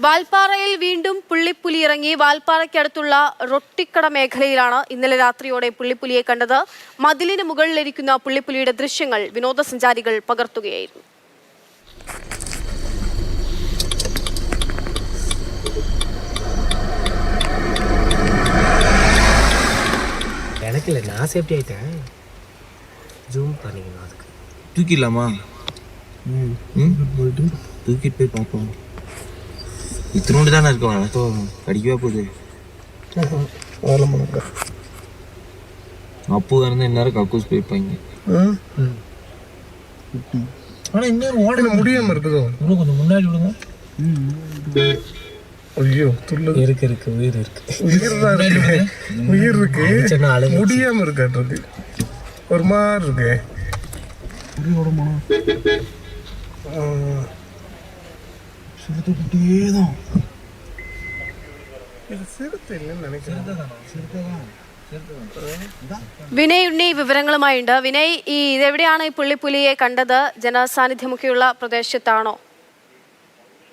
വാൽപ്പാറയിൽ വീണ്ടും പുള്ളിപ്പുലി ഇറങ്ങി. വാൽപ്പാറയ്ക്കടുത്തുള്ള റൊട്ടിക്കട മേഖലയിലാണ് ഇന്നലെ രാത്രിയോടെ പുള്ളിപ്പുലിയെ കണ്ടത്. മതിലിന് മുകളിലിരിക്കുന്ന പുള്ളിപ്പുലിയുടെ ദൃശ്യങ്ങൾ വിനോദസഞ്ചാരികൾ പകർത്തുകയായിരുന്നു. தூக்கிடலாமா? தூக்கிட்டு போய் பார்ப்போம். இத்தினோண்டு தானே இருக்கும், வணக்கம் கடிக்கவா போகுது. அப்பு வந்து இந்நேரம் கக்கூஸ் போயிருப்பாங்க. ஆனால் இன்னும் ஓட முடியாமல் இருக்குதோ? இன்னும் கொஞ்சம் முன்னாடி விடுங்க. ஐயோ துள்ளு இருக்கு உயிர் இருக்கு, உயிர் இருக்கு, முடியாம இருக்காட்டு ஒரு மாதிரி இருக்கு. சிறுத்தைதான் இது சிறுத்தை இல்லைன்னு நினைக்கிறேன். വിനയ് ഉണ്ണി വിവരങ്ങളുമായുണ്ട്. വിനയ്, ഇതെവിടെയാണ് ഈ പുള്ളിപ്പുലിയെ കണ്ടത്? ജനസാന്നിധ്യമൊക്കെയുള്ള പ്രദേശത്താണോ?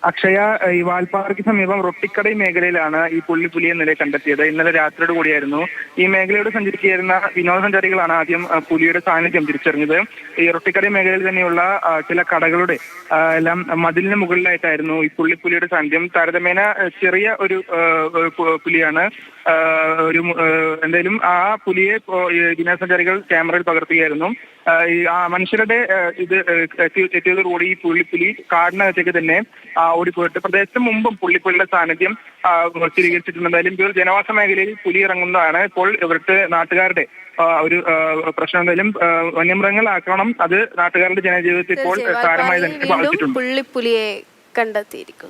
അക്ഷയ, ഈ വാൽപ്പാറയ്ക്ക് സമീപം റൊട്ടിക്കട മേഖലയിലാണ് ഈ പുള്ളിപ്പുലിയെ ഇന്നലെ കണ്ടെത്തിയത്. ഇന്നലെ രാത്രിയോട് കൂടിയായിരുന്നു. ഈ മേഖലയോട് സഞ്ചരിക്കുന്ന വിനോദസഞ്ചാരികളാണ് ആദ്യം പുലിയുടെ സാന്നിധ്യം തിരിച്ചറിഞ്ഞത്. ഈ റൊട്ടിക്കട മേഖലയിൽ തന്നെയുള്ള ചില കടകളുടെ എല്ലാം മതിലിന് മുകളിലായിട്ടായിരുന്നു ഈ പുള്ളിപ്പുലിയുടെ സാന്നിധ്യം. താരതമ്യേന ചെറിയ ഒരു പുലിയാണ്. എന്തായാലും ആ പുലിയെ വിനോദസഞ്ചാരികൾ ക്യാമറയിൽ പകർത്തുകയായിരുന്നു. മനുഷ്യരുടെ എത്തിയതോടുകൂടി ഈ പുള്ളിപ്പുലി കാടിനകത്തേക്ക് തന്നെ ഓടിപ്പോയിട്ട് പ്രദേശത്ത് മുമ്പും പുള്ളിപ്പുലിയുടെ സാന്നിധ്യം സ്ഥിരീകരിച്ചിട്ടുണ്ട്. എന്തായാലും ഇപ്പോൾ ജനവാസ മേഖലയിൽ പുലി ഇറങ്ങുന്നതാണ് ഇപ്പോൾ ഇവിടുത്തെ നാട്ടുകാരുടെ ഒരു പ്രശ്നം. എന്തായാലും വന്യമൃഗങ്ങൾ ആക്രമണം അത് നാട്ടുകാരുടെ ജനജീവിതത്തെ ഇപ്പോൾ സാരമായി തന്നെ ബാധിച്ചിട്ടുണ്ട്. പുള്ളിപ്പുലിയെ കണ്ടെത്തിയിരിക്കുന്നു.